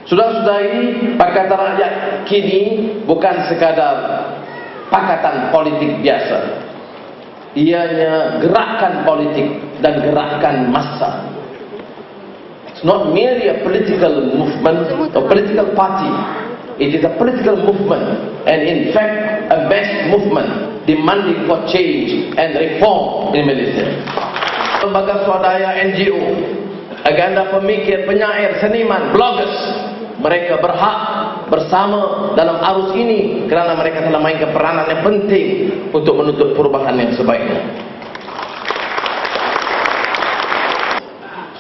Saudara-saudari, Pakatan Rakyat kini bukan sekadar pakatan politik biasa. Ianya gerakan politik dan gerakan massa. It's not merely a political movement or political party. It is a political movement, and in fact a mass movement demanding for change and reform in Malaysia. Lembaga swadaya, NGO, agenda pemikir, penyair, seniman, bloggers, mereka berhak bersama dalam arus ini kerana mereka telah mainkan peranan yang penting untuk menuntut perubahan yang sebaiknya.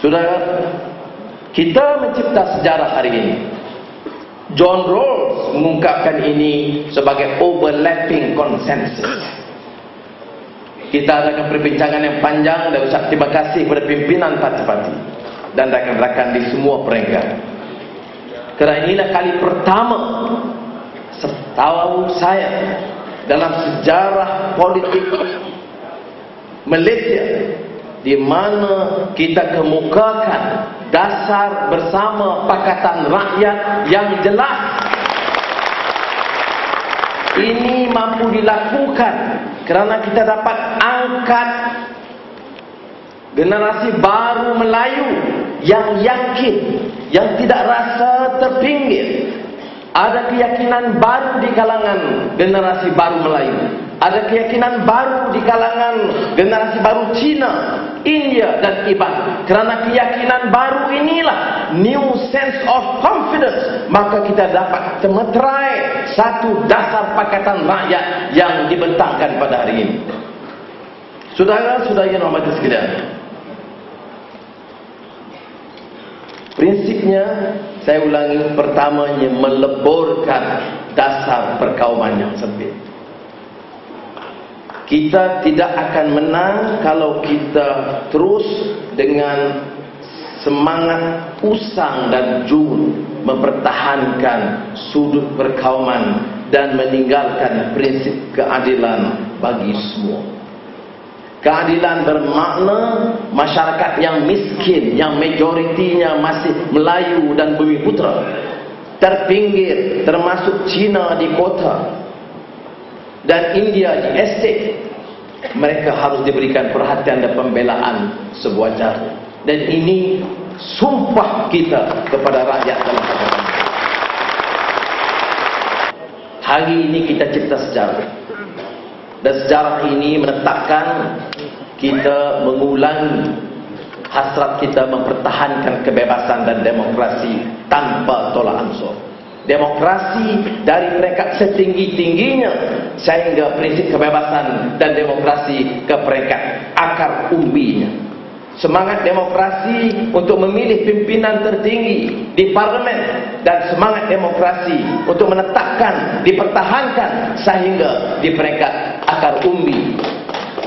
Saudara, kita mencipta sejarah hari ini. John Rawls mengungkapkan ini sebagai overlapping consensus. Kita adakan perbincangan yang panjang dan ucap terima kasih kepada pimpinan parti-parti dan rakan-rakan di semua peringkat. Kerana inilah kali pertama setahu saya dalam sejarah politik Malaysia di mana kita kemukakan dasar bersama Pakatan Rakyat yang jelas. Ini mampu dilakukan kerana kita dapat angkat generasi baru Melayu yang yakin, yang tidak rasa terpinggir. Ada keyakinan baru di kalangan generasi baru Melayu. Ada keyakinan baru di kalangan generasi baru Cina, India dan Iban. Kerana keyakinan baru inilah, new sense of confidence, maka kita dapat meterai satu dasar Pakatan Rakyat yang dibentangkan pada hari ini. Saudara-saudari yang hormati sekalian, prinsipnya, saya ulangi, pertamanya meleburkan dasar perkauman yang sempit. Kita tidak akan menang kalau kita terus dengan semangat usang dan jun mempertahankan sudut perkauman dan meninggalkan prinsip keadilan bagi semua. Keadilan bermakna masyarakat yang miskin, yang majoritinya masih Melayu dan Bumiputera, terpinggir, termasuk Cina di kota dan India di estate, mereka harus diberikan perhatian dan pembelaan sewajarnya. Dan ini sumpah kita kepada rakyat dalam Pakatan. Hari ini kita cipta sejarah, dan sejarah ini menetapkan kita mengulangi hasrat kita mempertahankan kebebasan dan demokrasi tanpa tolak ansur. Demokrasi dari peringkat setinggi-tingginya sehingga prinsip kebebasan dan demokrasi ke peringkat akar umbinya. Semangat demokrasi untuk memilih pimpinan tertinggi di parlimen dan semangat demokrasi untuk menetapkan, dipertahankan sehingga di peringkat akar umbi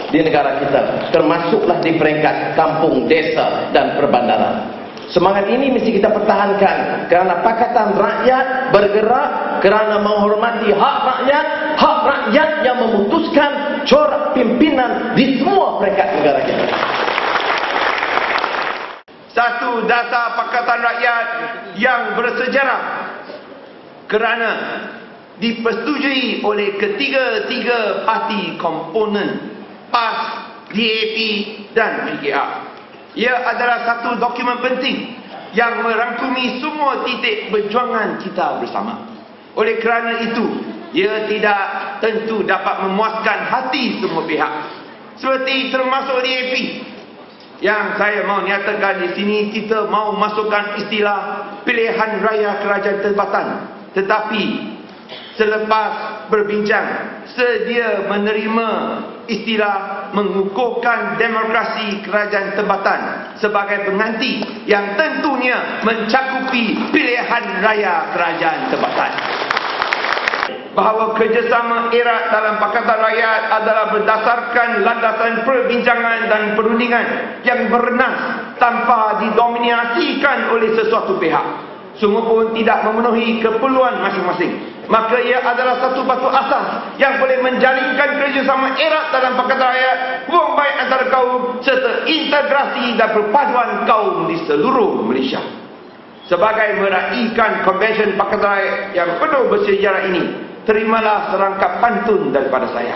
di negara kita, termasuklah di peringkat kampung, desa dan perbandaran. Semangat ini mesti kita pertahankan kerana Pakatan Rakyat bergerak kerana menghormati hak rakyat yang memutuskan corak pimpinan di semua peringkat negara kita. Satu dasar Pakatan Rakyat yang bersejarah kerana dipersetujui oleh ketiga-tiga parti komponen PAS, DAP dan PKR. Ia adalah satu dokumen penting yang merangkumi semua titik perjuangan kita bersama. Oleh kerana itu, ia tidak tentu dapat memuaskan hati semua pihak. Seperti termasuk DAP, yang saya mahu nyatakan di sini, kita mahu masukkan istilah pilihan raya kerajaan tempatan. Tetapi selepas berbincang, sedia menerima istilah mengukuhkan demokrasi kerajaan tempatan sebagai pengganti yang tentunya mencakupi pilihan raya kerajaan tempatan. Bahawa kerjasama erat dalam Pakatan Rakyat adalah berdasarkan landasan perbincangan dan perundingan yang bernas tanpa didominasikan oleh sesuatu pihak. Semua pun tidak memenuhi keperluan masing-masing. Maka ia adalah satu batu asas yang boleh menjalinkan kerjasama erat dalam Pakatan Rakyat, hubungan baik antara kaum serta integrasi dan perpaduan kaum di seluruh Malaysia. Sebagai meraihkan konvensyen Pakatan Rakyat yang penuh bersejarah ini, terimalah serangkap pantun daripada saya.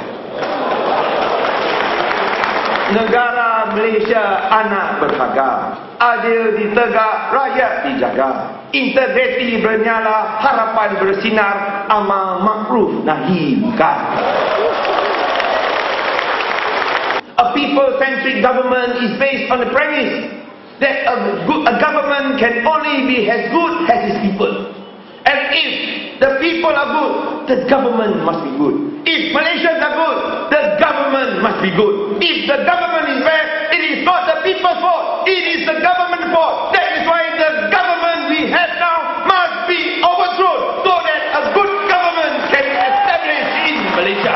Negara Malaysia anak berharga, adil ditegak, rakyat dijaga. Integriti bernyala, harapan bersinar, amal makruf nahi munkar. A people-centric government is based on the premise that a government can only be as good as its people. And if the people are good, the government must be good. If Malaysians are good, the government must be good. If the government is bad, it is not the people's fault, it is the government's fault. That is why the government we have now must be overthrown, so that a good government can establish in Malaysia.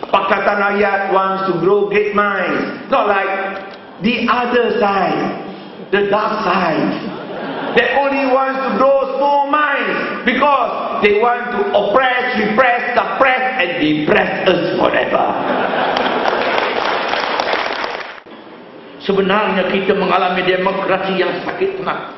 Pakatan Rakyat wants to grow great minds, not like the other side, the dark side. They only want to grow small minds because they want to oppress, repress, suppress and depress us forever. Sebenarnya kita mengalami demokrasi yang sakit tenang,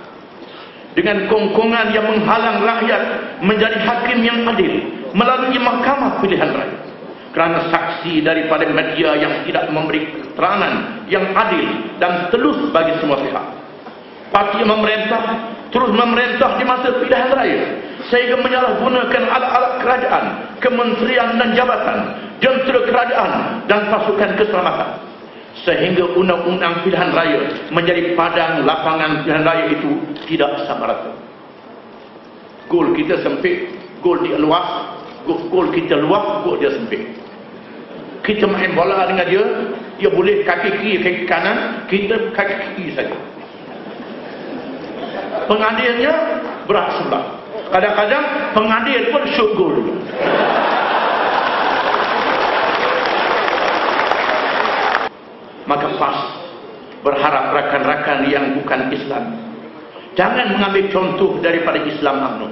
dengan kongkongan yang menghalang rakyat menjadi hakim yang adil melalui mahkamah pilihan rakyat. Kerana saksi daripada media yang tidak memberi keterangan yang adil dan telus bagi semua pihak. Parti memerintah terus memerintah di masa pilihan raya sehingga menyalahgunakan alat-alat kerajaan, kementerian dan jabatan, jentera kerajaan dan pasukan keselamatan, sehingga undang-undang pilihan raya menjadi padang lapangan pilihan raya itu tidak sama rata. Gol kita sempit, gol dia luas, gol kita luas, gol dia sempit. Kita main bola dengan dia, dia boleh kaki kiri, kaki kanan, kita kaki kiri saja. Pengadilnya berat sebelah. Kadang-kadang pengadil pun shoot goal. Maka PAS berharap rakan-rakan yang bukan Islam jangan mengambil contoh daripada Islam UMNO.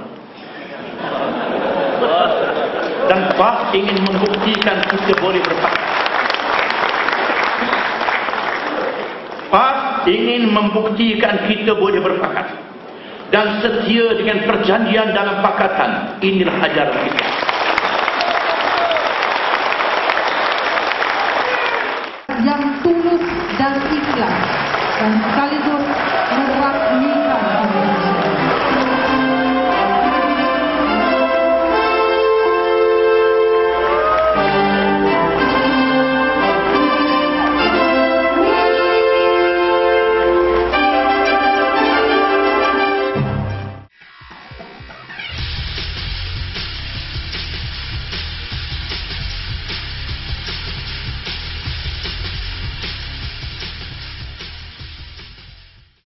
Dan PAS ingin membuktikan kita boleh berpakat. PAS ingin membuktikan kita boleh berpakat dan setia dengan perjanjian dalam pakatan. Inilah ajaran Islam.